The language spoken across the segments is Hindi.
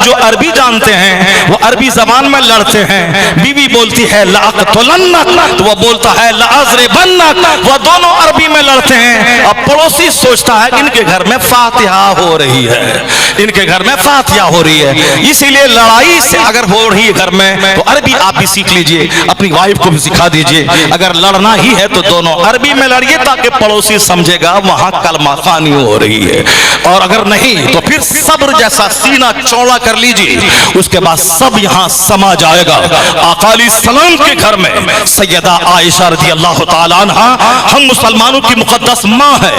जो अरबी जानते हैं वो अरबी जबान में लड़ते हैं। बीवी बोलती है लाक़तुलन्नक, तो वो बोलता है लाज़रिबन्नक, वो दोनों अरबी में लड़ते हैं। अब पड़ोसी सोचता है इनके घर में फातिहा हो रही है, इनके घर में फातिहा हो रही है, इसीलिए लड़ाई से अगर हो रही है घर में तो अरबी आप भी सीख लीजिए, अपनी वाइफ को भी सिखा दीजिए। अगर लड़ना ही है तो दोनों अरबी में लड़िए ताकि पड़ोसी समझेगा वहां कलमा खानी हो रही है। और अगर नहीं तो फिर सब्र जैसा सीना चौड़ा कर लीजिए, उसके बाद सब यहां समा जाएगा। आका अलैहिस्सलाम के घर में सैयदा आयशा रज़ियल्लाहु ताला अन्हा हम मुसलमानों की मुक़द्दस माँ है,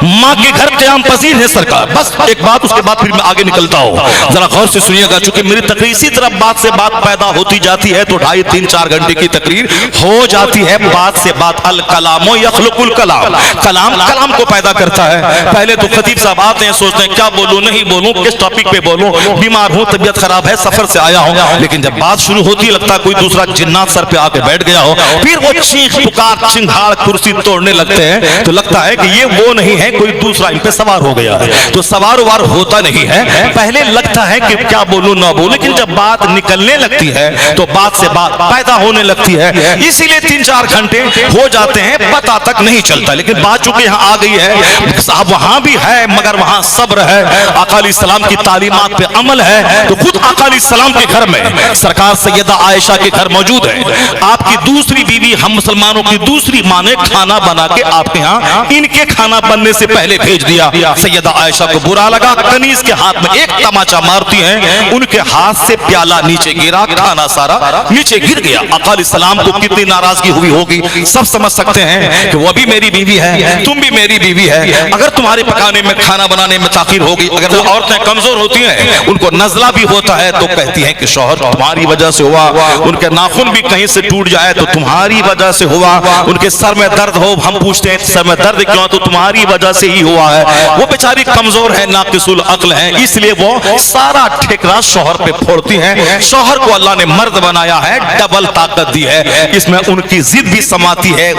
माँ के घर क़याम पज़ीर है सरकार। बस एक बात, उसके बाद फिर मैं आगे निकलता हूँ, जरा गौर से सुनिएगा। चूंकि मेरी तकरीर इसी तरह बात से बात पैदा होती जाती है तो 2.5, 3, 4 घंटे की तकरीर हो जाती है। बात से बात, अल कलामो यख़्लुकुल कलाम, कलाम कलाम को पैदा करता है। पहले तो खतीब साहब आते हैं, सोचते हैं क्या बोलूं नहीं बोलूं, किस टॉपिक पे बोलूं, बीमार हूं, तबीयत खराब है, सफर से आया हूं। लेकिन जब बात शुरू होती है लगता है कोई दूसरा जिन्नात सर पे आके बैठ गया हो, फिर वो चीख पुकार चिंगाड़ कुर्सी तोड़ने लगते हैं तो लगता है कि ये वो नहीं है, कोई दूसरा इन पे सवार हो गया है। तो सवार वार होता नहीं है, पहले लगता है कि क्या बोलूं ना बोलूं, लेकिन जब बात निकलने लगती है तो बात से बात पैदा होने लगती है। इसीलिए 3-4 घंटे हो जाते हैं, पता तक नहीं चलता। लेकिन बात चूंकि यहाँ आ गई है, साहब वहां भी है मगर वहां सब्र है, आका अलैहिस्सलाम की तालीमात पे अमल है। तो खुद आका अलैहिस्सलाम के घर में सरकार सैयदा आयशा के घर मौजूद है। आपकी दूसरी बीवी, हम मुसलमानों की दूसरी माँ ने खाना बना के आपके यहाँ इनके खाना बनने से पहले भेज दिया। सैयदा आयशा को बुरा लगा, कनीज के हाथ में एक तमाचा मारती हैं, उनके हाथ से प्याला नीचे गिरा, खाना सारा नीचे गिर गया। आका अलैहिस्सलाम को कितनी नाराजगी हुई होगी सब समझ सकते हैं कि वो भी मेरी बीवी है, तुम भी मेरी बीवी है। अगर तुम्हारे पकाने में, खाना बनाने में ताखीर होगी, अगर वो औरतें कमजोर होती हैं, उनको नजला भी होता है तो कहती हैं कि शौहर तुम्हारी वजह से हुआ, उनके नाखून भी कहीं से टूट जाए तो तुम्हारी वजह से हुआ, उनके सर में दर्द हो, हम पूछते हैं सर में दर्द क्यों, तो तुम्हारी वजह से ही हुआ है। वो बेचारी कमजोर है, नाकिसुल अक्ल है, इसलिए वो सारा ठेकरा शौहर पे फोड़ती हैं। शौहर को अल्लाह ने मर्द बनाया है, डबल ताकत दी है, इसमें उनकी जिद भी समाती है,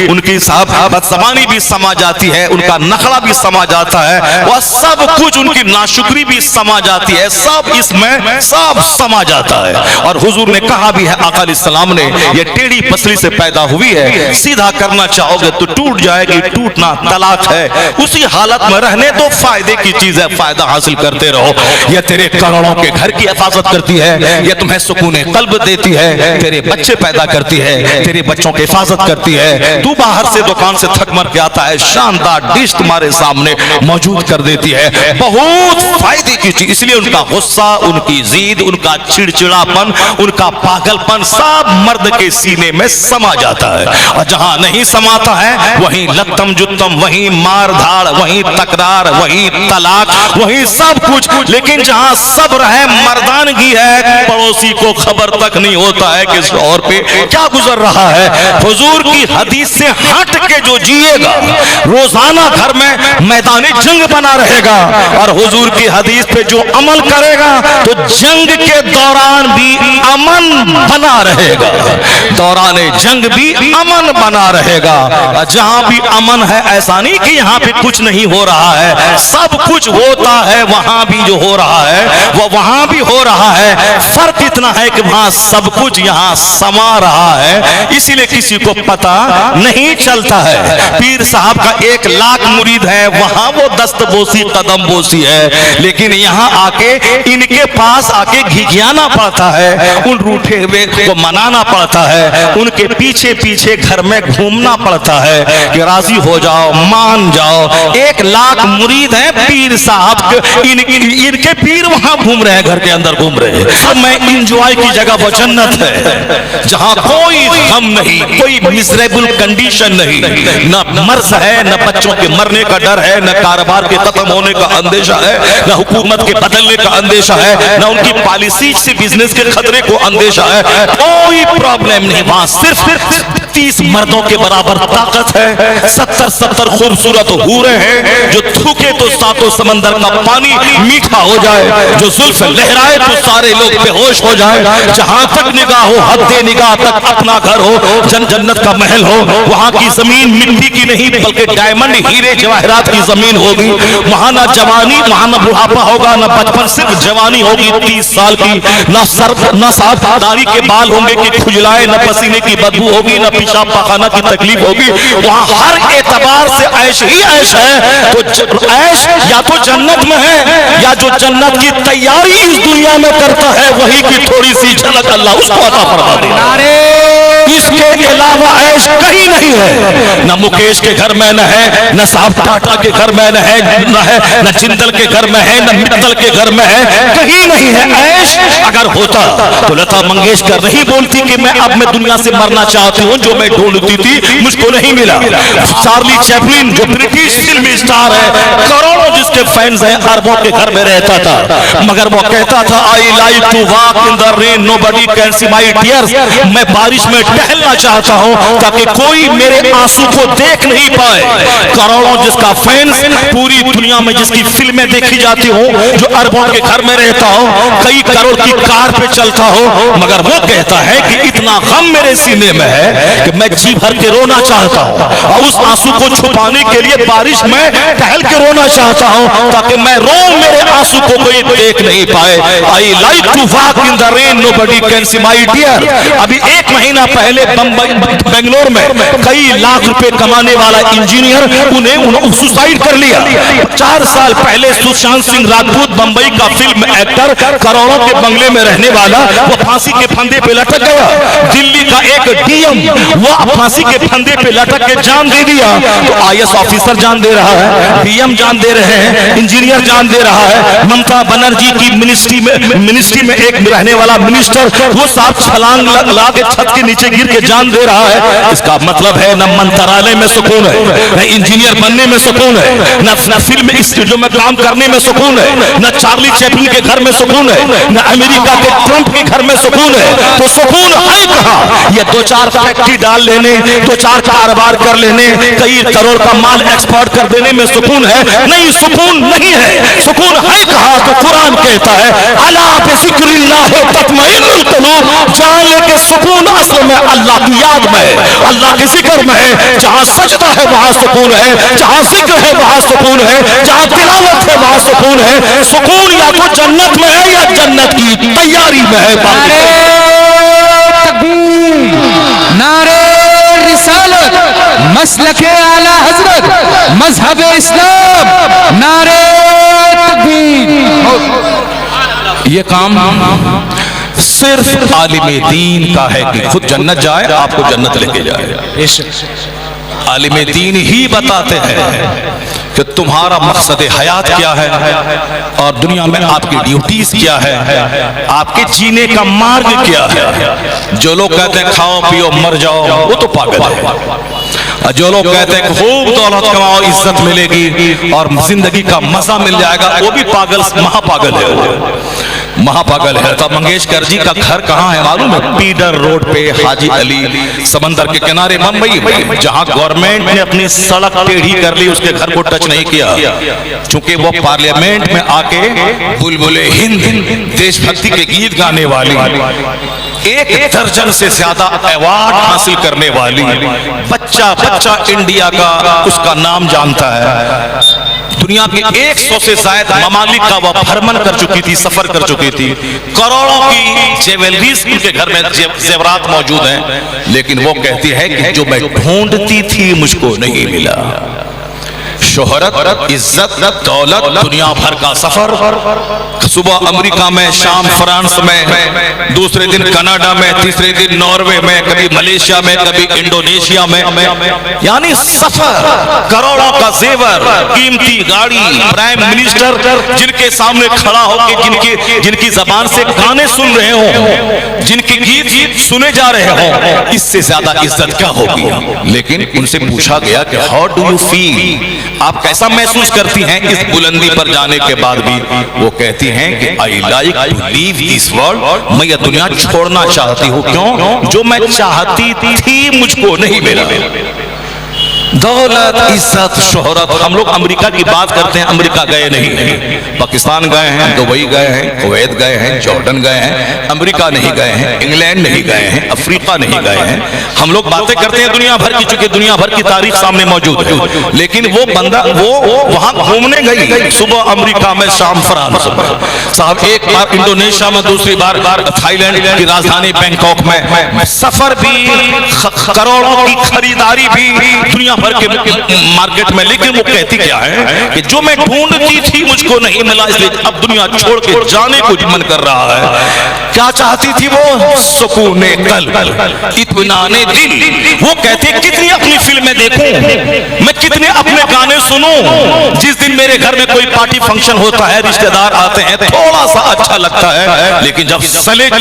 उनकी साहब बदज़बानी भी समा जाती है, उनका नखड़ा भी समा जाता है, वह सब कुछ उनकी नाशुक्री भी समा जाती है, सब इसमें सब समा जाता है। और हुजूर ने कहा भी है, आका अलैहिस्सलाम ने, ये टेढ़ी पसली से पैदा हुई है, सीधा करना चाहोगे तो टूट जाएगी, टूटना तलाक है, उसी हालत में रहने दो, फायदे की चीज है, फायदा हासिल करते रहो। ये तेरे करोड़ों के घर की हिफाजत करती है, ये तुम्हें सुकून कल्ब देती है, तेरे बच्चे पैदा करती है, तेरे बच्चों की हिफाजत करती है। तू बाहर से दुकान से थक मर के आता है, शानदार डिश तुम्हारे सामने मौजूद कर देती है, बहुत फायदे की चीज। इसलिए उनका गुस्सा, उनकी जिद, उनका चिड़चिड़ापन, उनका पागलपन सब मर्द के सीने में समा जाता है। और जहां नहीं समाता है वहीं लत्तम जुत्तम, वहीं मार धाड़, वहीं तकरार, वहीं तलाक, वहीं सब कुछ। लेकिन जहां सब्र है, मर्दानगी है, पड़ोसी को खबर तक नहीं होता है कि शौहर पे क्या गुजर रहा है। हुजूर की हदीस से हट के जो जिएगा रोजाना घर में मैदानी जंग बना रहेगा, और हुजूर की हदीस पे जो अमल करेगा तो जंग के दौरान भी अमन बना रहेगा, दौरान जंग भी अमन बना रहेगा। जहां भी अमन है, ऐसा नहीं कि यहाँ पे कुछ नहीं हो रहा है, सब कुछ होता है, वहां भी जो हो रहा है वो वहां भी हो रहा है। फर्क इतना है कि वहां सब कुछ यहाँ समा रहा है, इसीलिए किसी को पता नहीं चलता है। पीर साहब का 1 लाख मुरीद है, वहां वो दस्तबोसी कदम बोसी है, लेकिन यहाँ आके इनके पास आके घिघियाना पड़ता है, उन रूठे हुए को मनाना पड़ता है, उनके पीछे पीछे घर में घूमना पड़ता है कि राजी हो जाओ, मान जाओ। 1 लाख मुरीद है पीर साहब, इनके पीर वहां घूम रहे हैं, घर के अंदर घूम रहे हैं। सब में इंजॉय की जगह वो जन्नत है जहां कोई गम नहीं, कोई मिजरेबल कंडीशन नहीं, न मर्ज है, न बच्चों के मरने का डर है, न कारोबार के खत्म होने का अंदेशा है, न हुकूमत के बदलने का अंदेशा है, न उनकी पॉलिसी से बिजनेस के खतरे को अंदेशा है, कोई प्रॉब्लम नहीं। वहां सिर्फ 30 मर्दों के बराबर ताकत है, 70 खूबसूरत हूरे हैं जो थूके तो सातों समंदर का पानी मीठा हो जाए, जो जुल्फ लहराए तो सारे लोग बेहोश हो जाए। जहां तक निगाह हो, हद्दे निगाह तक अपना घर हो, जन्नत का महल हो। वहां की जमीन मिट्टी की नहीं बल्कि डायमंड हीरे जवाहरात की जमीन होगी। वहां ना जवानी, वहां ना बुढ़ापा होगा, ना बचपन, सिर्फ जवानी होगी 30 साल की। ना सर ना साफ दाढ़ी के बाल होंगे कि खुजलाए, ना पसीने की बदबू होगी, ना पेशाब पखाना की तकलीफ होगी। वहां हर एतबार से ऐश ही ऐश है। तो ऐश या तो जन्नत में है, या जो जन्नत की तैयारी इस दुनिया में करता है वही की थोड़ी सी झलक अल्लाह उसको अता फरमा दे। इसके अलावा ऐश कहीं नहीं है। न मुकेश के घर में न है, न साहब टाटा के घर में न है, न जिंदल के घर में है, न मित्तल के घर में है, कहीं नहीं है ऐश। अगर होता तो लता मंगेशकर नहीं बोलती कि मैं दुनिया से मरना चाहती हूँ, जो मैं ढूंढती थी मुझको नहीं मिला। चार्ली चैपलिन जो ब्रिटिश फिल्म स्टार है, करोड़ों जिसके फैंस हैं, अरबों के घर में रहता था, मगर वो कहता था I like to walk in the rain, nobody can see my tears. मैं बारिश में टहलना चाहता हूं ताकि कोई मेरे आंसू को देख नहीं पाए। करोड़ों जिसका फैंस, पूरी दुनिया में जिसकी फिल्में देखी जाती हो, जो अरबों के घर में रहता हो, कई करोड़ की कार पे चलता हो, मगर वो कहता है कि इतना गम मेरे सीने में है कि मैं जी भर के रोना चाहता हूं, और उस आंसू को छुपाने के लिए बारिश में टहल के रोना चाहता हूं ताकि मैं रो, मेरे आंसू को कोई देख नहीं पाए। I like to walk in the rain, nobody can see my tear. अभी 1 महीना पहले बेंगलोर में कई लाख रुपए कमाने वाला इंजीनियर उन्हें सुसाइड कर लिया। 4 साल पहले सुशांत सिंह राजपूत, बंबई का फिल्म एक्टर, करोड़ों के बंगले में रहने वाला, वो फांसी के फंदे पे लटक गया। दिल्ली का एक डीएम वो फांसी के फंदे पे लटक के जान दे दिया। तो आईएएस ऑफिसर जान दे रहा है, डीएम जान दे रहे हैं, इंजीनियर जान दे रहा है। ममता बनर्जी की मिनिस्ट्री में एक रहने वाला मिनिस्टर, वो साहब छलांग लगा के छत के नीचे गिर के जान दे रहा है। इसका मतलब है न मंत्रालय में सुकून है, न इंजीनियर बनने में सुकून है, न फिल्म जो में काम करने में सुकून है, न चार्ली चैपलिन के घर में सुकून है, न अमेरिका के ट्रंप के घर में सुकून है। तो सुकून है कहां? ये 2-4 फैक्ट्री डाल लेने, 2-4 कारोबार कर लेने, कई करोड़ का माल एक्सपोर्ट कर देने में सुकून है? नहीं, सुकून नहीं है। सुकून है कहां? तो कुरान कहता है अला बिज़िक्रिल्लाह तत्मइन्नुल क़ुलूब, जान ले के सुकून असल में अल्लाह की याद में है, अल्लाह के जिक्र में है। जहां सजदा है वहां सुकून है, जहां जिक्र है वहां सुकून है, जहां तिलावत है वहां सुकून है। सुकून या तो जन्नत में है या जन्नत की तैयारी में है। नारे रिसालत, मसलके आला हजरत, मजहब इस्लाम, नारे तकबीर। ये काम सिर्फ आलिमे दीन का है कि खुद जन्नत जाए, आपको जन्नत लेके जाए। आलिमे दीन ही बताते हैं कि तुम्हारा मकसद हयात क्या है और दुनिया में आपकी ड्यूटीज क्या है, आपके जीने का मार्ग क्या है। जो लोग कहते हैं खाओ पियो मर जाओ, वो तो पागल है। जो लोग कहते हैं खूब दौलत कमाओ, इज्जत मिलेगी और जिंदगी का मजा मिल जाएगा, वो भी पागल, महापागल है, महापागल है। तो मंगेशकर जी का घर कहाँ है मालूम है? पीडर रोड पे, हाजी अली समंदर के किनारे, मुंबई में, जहाँ गवर्नमेंट ने अपनी सड़क टेढ़ी कर ली, उसके घर को टच नहीं किया, चूंकि वो पार्लियामेंट में आके बुलबुले हिंद, देशभक्ति के गीत गाने वाली, 1 दर्जन से ज्यादा अवार्ड हासिल करने वाली, बच्चा इंडिया का उसका नाम जानता है। दुनिया के 100 से ज्यादा ममालिक का वह भ्रमण कर चुकी थी, सफर कर चुकी थी। करोड़ों की ज्वेलरीज उनके घर में जेवरात मौजूद हैं, लेकिन वो कहती है कि जो मैं ढूंढती थी मुझको नहीं मिला। शोहरत, इज्जत, दौलत, दुनिया भर का सफर, सुबह अमेरिका में, शाम फ्रांस में, दूसरे दिन कनाडा में, तीसरे दिन नॉर्वे में, कभी मलेशिया में, कभी इंडोनेशिया में, यानी सफर, करोड़ों का जेवर, कीमती गाड़ी, प्राइम मिनिस्टर जिनके सामने खड़ा होकर जिनकी जबान से गाने सुन रहे हो, जिनके गीत सुने जा रहे हो, इससे ज्यादा इज्जत क्या होगी। लेकिन उनसे पूछा गया कि हाउ डू यू फील, आप कैसा महसूस करती हैं इस बुलंदी पर जाने के बाद भी? वो कहती हैं कि I like to leave this world, मैं ये दुनिया छोड़ना चाहती हूँ। क्यों? जो मैं चाहती थी मुझको नहीं मिला। दौलत, इज्जत, शोहरत। हम लोग अमेरिका की बात करते हैं, अमेरिका गए नहीं, पाकिस्तान गए हैं, दुबई गए हैं, कुवैत गए हैं, जॉर्डन गए हैं, अमेरिका नहीं गए हैं, इंग्लैंड नहीं गए हैं, अफ्रीका नहीं गए हैं। हम लोग बातें करते हैं दुनिया भर की, चूंकि दुनिया भर की तारीख सामने मौजूद है, लेकिन वो बंदा वो वहां घूमने गई, सुबह अमेरिका में, शाम फ्रांस में। साहब एक बार इंडोनेशिया में, दूसरी बार थाईलैंड की राजधानी बैंकॉक में। सफर भी, करोड़ों की खरीदारी भी दुनिया भर के मार्केट में। लेकिन वो कहती क्या है कि जो मैं ढूंढती थी मुझको नहीं मिला, इसलिए अब दुनिया छोड़ के जाने को मन कर रहा है। क्या चाहती थी वो? सुकून कल्ब, इत्मीनाने दिल। वो कहती कितनी अपनी फिल्में देखूं, मैं कितने अपने गाने सुनूं। जिस दिन मेरे घर में कोई पार्टी फंक्शन होता है, रिश्तेदार आते हैं, थोड़ा सा अच्छा लगता है, लेकिन जब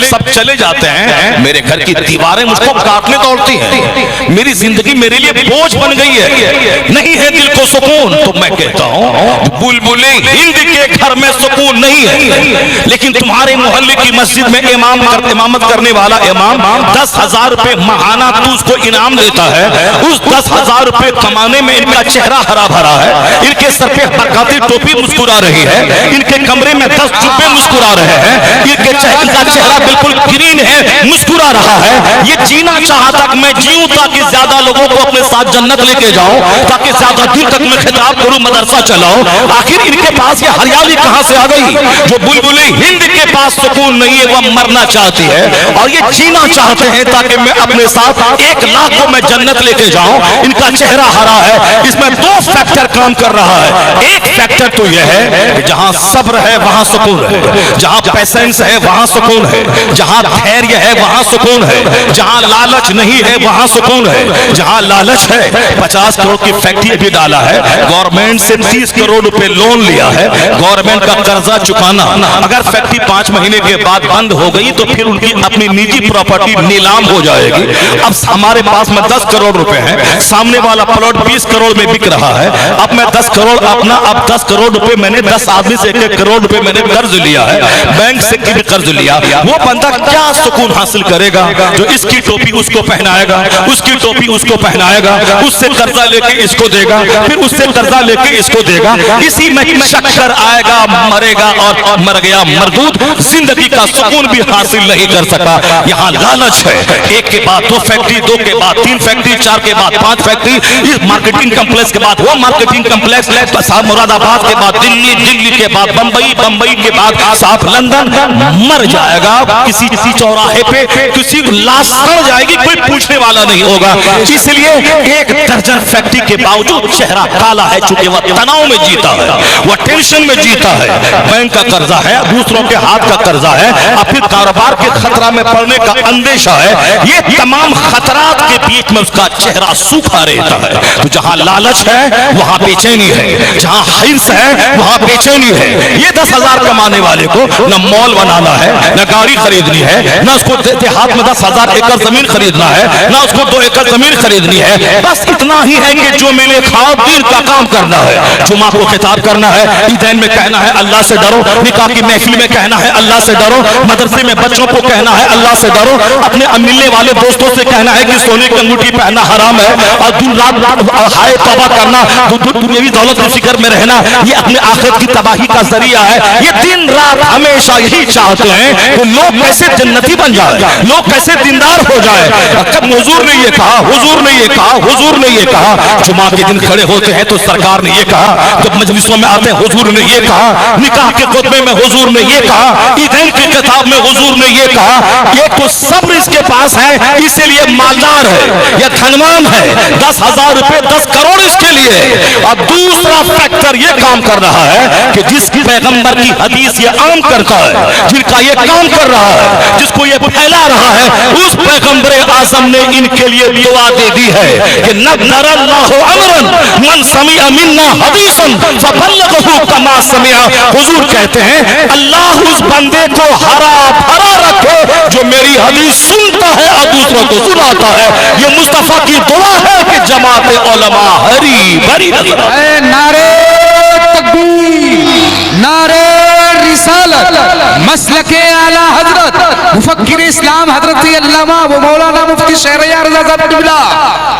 सब चले जाते हैं, मेरे घर की दीवारें मुझको काटने दौड़ती हैं। मेरी जिंदगी मेरे लिए बोझ बन गई है, नहीं है दिल को सुकून। तो मैं कहता हूं बुलबुले हिंद के घर में सुकून नहीं है, लेकिन तुम्हारे मोहल्ले की मस्जिद में इमामत करने वाला इमाम 10,000 रुपए महाना तू उसको इनाम देता है। उस 10,000 रुपए कमाने में इनका चेहरा हरा भरा है, इनके सर पे बरकाती टोपी मुस्कुरा रही है, इनके कमरे में 10 जुब्बे मुस्कुरा रहे हैं, इनका चेहरा बिल्कुल ग्रीन है, मुस्कुरा रहा है। ये जीना चाहता कि मैं जीऊं ताकि ज्यादा लोगों को अपने साथ जन्नत लेके जाऊं, ताकि ज्यादा दूर तक मैं खिताब करूं, मदरसा चलाऊं। आखिर इनके पास ये हरियाली कहां से आ गई? जो बुलबुले हिंद के पास सुकून नहीं है, वह मरना चाहती है, और ये जीना चाहते हैं ताकि मैं अपने साथ 1 लाख को मैं जन्नत लेके जाऊं। इनका चेहरा हरा है। इसमें 2 फैक्टर काम कर रहा है। एक फैक्टर तो यह है कि जहां सब्र है वहां सुकून है, जहां पेशेंस है वहां सुकून है, जहां धैर्य है वहां सुकून है, जहां लालच नहीं है वहां सुकून है। जहां लालच है, 50 करोड़ की फैक्ट्री भी डाला है, गवर्नमेंट से 30 करोड़ रुपए लोन लिया है, गवर्नमेंट का कर्जा चुकाना। अगर फैक्ट्री 5 महीने के बाद बंद हो गई तो फिर उनकी अपनी निजी प्रॉपर्टी नीलाम हो जाएगी। अब हमारे पास में 10 करोड़ रुपए है, सामने वाला प्लॉट 20 करोड़ में बिक रहा है। अब मैं 10 करोड़ अपना, अब 10 करोड़ रुपए मैंने 10 आदमी से 1 करोड़ रुपए मैंने कर्ज लिया है, बैंक से भी कर्ज लिया। वो बंदा क्या सुकून हासिल करेगा जो इसकी टोपी उसको पहनाएगा, उसकी टोपी उसको पहनाएगा, उससे कर्जा लेके इसको देगा, फिर उससे कर्जा लेके इसको देगा। इसी में शक्कर आएगा, मरेगा और मर गया मरदूद। जिंदगी का सुकून भी हासिल नहीं कर सका। यहाँ लालच है, 1 के बाद 2 फैक्ट्री, 2 के बाद 3 फैक्ट्री, 4 के बाद 5 फैक्ट्री, इस मार्केटिंग कम्प्लेक्स के बाद वो मार्केटिंग कम्प्लेक्स, मुरादाबाद के बाद दिल्ली, दिल्ली के बाद बंबई, बंबई के बाद साफ लंदन। मर जाएगा किसी चौराहे पे, किसी लाश सड़ जाएगी, कोई पूछने वाला नहीं होगा। इसलिए 1 दर्जन फैक्ट्री के बावजूद चेहरा काला है, चूंकि वह तनाव में जीता है, वह टेंशन में जीता है। बैंक का कर्जा है, दूसरों के हाथ का कर्जा है, और फिर कारोबार के खतरा में पड़ने का अंदेशा है। ये तमाम खतरात के बीच में उसका चेहरा सूखा रहता है। तो जहां लालच है वहां बेचैनी है, जहां हिंस है वहां बेचैनी है। ये 10,000 कमाने वाले को न मॉल बनाना है, न गाड़ी खरीदनी है, न उसको देहात में 10,000 एकड़ जमीन खरीदना है, न उसको 2 एकड़ जमीन खरीदनी है। बस इतना ही है कि जो मिले खाओ, दीन का काम करना है, जुमा को खिताब करना है, ईदैन में कहना है अल्लाह से डरो, निकाह की महफिल में कहना है अल्लाह से डरो, मदरसे में बच्चों को कहना है अल्लाह से डरो, अपने मिलने वाले दोस्तों से कहना है कि सोने की अंगूठी पहनना हराम है, और दिन रात हाय तौबा करना, दुनियावी दौलत की फिक्र में रहना, ये अपने आखिरत की तबाही का जरिया है। ये दिन रात हमेशा यही चाहते हैं कि लोग कैसे जन्नती बन जाए, लोग कैसे दीनदार हो जाए। कब हुजूर ने ये कहा, हुजूर ने ये कहा, हुजूर ने ये कहा। जुमा के दिन खड़े होते हैं तो सरकार ने ये कहा, जब मजलिसों में आते हैं हुजूर ने ये कहा, निकाह के खुतबे में हुजूर ने ये कहा, ईदैन की किताब में हुजूर ने ये कहा। ये तो सब्र इसके पास है, इसीलिए मालदार है, यह धनवान है। 10,000 रुपए 10 करोड़ इसके लिए। और दूसरा फैक्टर ये काम कर रहा है कि जिसकी पैगंबर की हदीस ये आम करता है, जिनका ये काम कर रहा है, जिसको ये फैला रहा है, उस पैगंबर आजम ने इनके लिए दुआ दे दी है कि नज़रल्लाहु अमरन मन समिअ मिन्ना हदीसन फबल्लगहु कमा समिअ। हुजूर कहते हैं अल्लाह उस बंदे को हरा भरा रखे जो मेरी हदीस सुनता है और दूसरों को सुनाता है। ये मुस्तफा की दुआ है कि जमात उलमा हरी भरी नजर आए। नारे तकबीर, नारे रिसालत, मसलके आला हजरत मुफक्किर इस्लाम हजरत अल्लामा व मौलाना मुफ्ती शहरयार रज़ा बिल्ला,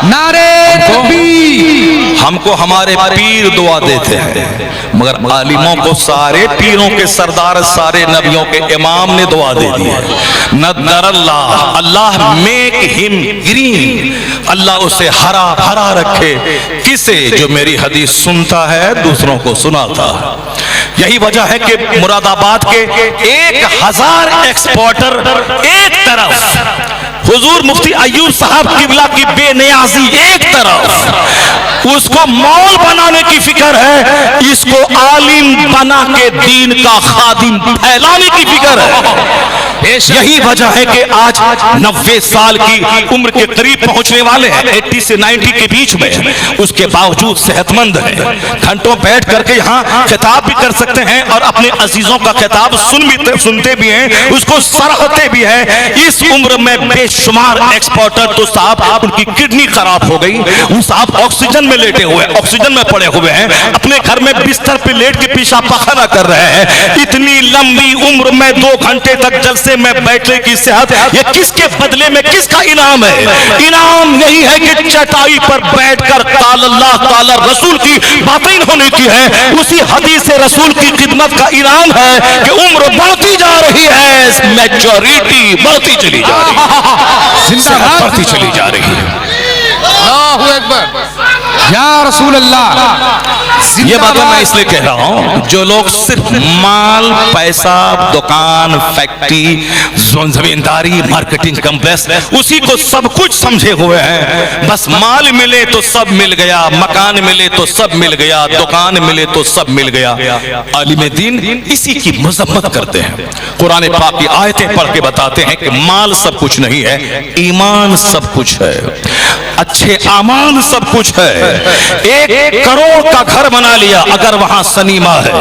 नारे तकबीर। हमको हमारे पीर दुआ देते हैं, मगर आलिमों को सारे पीरों के सरदार, सारे नबियों के इमाम ने दुआ दे दी है। नदरल्लाह, अल्लाह मेक हिम ग्रीन, अल्लाह उसे हरा भरा रखे। किसे? जो मेरी हदीस सुनता है, दूसरों को सुनाता है। यही वजह है कि मुरादाबाद के 1000 एक्सपोर्टर एक तरफ, हुजूर मुफ्ती अय्यूब साहब किबला की बेनियाजी एक तरफ, उसको मौल बनाने की फिक्र है, इसको आलिम बना के दीन का खादिम फैलाने की फिक्र है। यही वजह है कि आज 90 साल की उम्र के करीब पहुंचने वाले हैं, 80 से 90 के बीच में, उसके बावजूद सेहतमंद है। घंटों बैठ करके यहाँ खिताब भी कर सकते हैं और अपने अजीजों का खिताब सुनते भी हैं, उसको सराहते भी हैं। इस उम्र में बेशुमार एक्सपोर्टर तो साहब उनकी किडनी खराब हो गई, वो साहब ऑक्सीजन में लेटे हुए, ऑक्सीजन में पड़े हुए हैं, अपने घर में बिस्तर पे लेट के पेशाब पखाना कर रहे हैं। इतनी लंबी उम्र में 2 घंटे तक जलसे में बैठने की सेहत, ये किसके बदले में किसका इनाम है? इनाम यही है कि चटाई पर बैठकर काल अल्लाह काल रसूल की बातें होने की है। उसी हदीस रसूल की खिदमत का इनाम है कि उम्र बढ़ती जा रही है, मैच्योरिटी बढ़ती चली जा रही है, सेहत बढ़ती चली जा रही है। अल्लाहु अकबर, या रसूल अल्लाह। ये बातें मैं इसलिए कह रहा हूं, जो लोग सिर्फ माल, पैसा, दुकान, फैक्ट्री, जमींदारी, मार्केटिंग कॉम्प्लेक्स, उसी को सब कुछ समझे हुए हैं। बस माल मिले तो सब मिल गया, मकान मिले तो सब मिल गया, दुकान मिले तो सब मिल गया। आलिम दीन इसी की मजम्मत करते हैं। कुरान पाक की आयतें पढ़ के बताते हैं कि माल सब कुछ नहीं है, ईमान सब कुछ है, अच्छे आमाल सब कुछ है। 1 करोड़ का घर बना लिया, अगर वहां सनीमा है,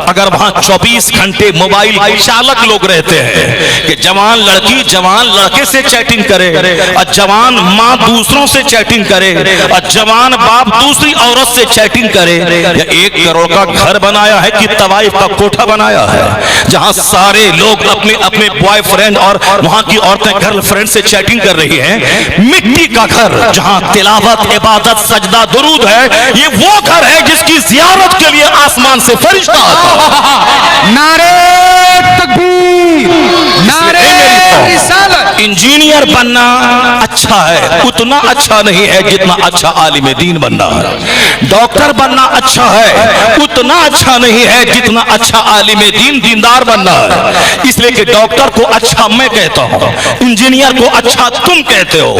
अगर वहां 24 घंटे मोबाइल चालक लोग रहते हैं कि जवान लड़की जवान लड़के से चैटिंग करे, और जवान माँ दूसरों से चैटिंग करे, और जवान बाप दूसरी औरत से चैटिंग करे, या 1 करोड़ का घर बनाया है कि तवाइफ का कोठा बनाया है, जहां सारे लोग अपने अपने बॉयफ्रेंड और वहां की औरतें गर्लफ्रेंड से चैटिंग कर रही हैं। मिट्टी का घर जहां तिलावत, इबादत, सजदा, दुरूद है, ये वो घर है जिसकी जियारत के लिए आसमान से फरिश्ता आता है। नारे तकबीर, नारे रिसालत। इंजीनियर बनना अच्छा है, उतना अच्छा नहीं है जितना अच्छा आलिम दीन बनना है। डॉक्टर बनना अच्छा है, उतना अच्छा नहीं है जितना अच्छा आलिम दीन दीनदार बनना है। इसलिए कि डॉक्टर को अच्छा मैं कहता हूं, इंजीनियर को अच्छा तुम कहते हो,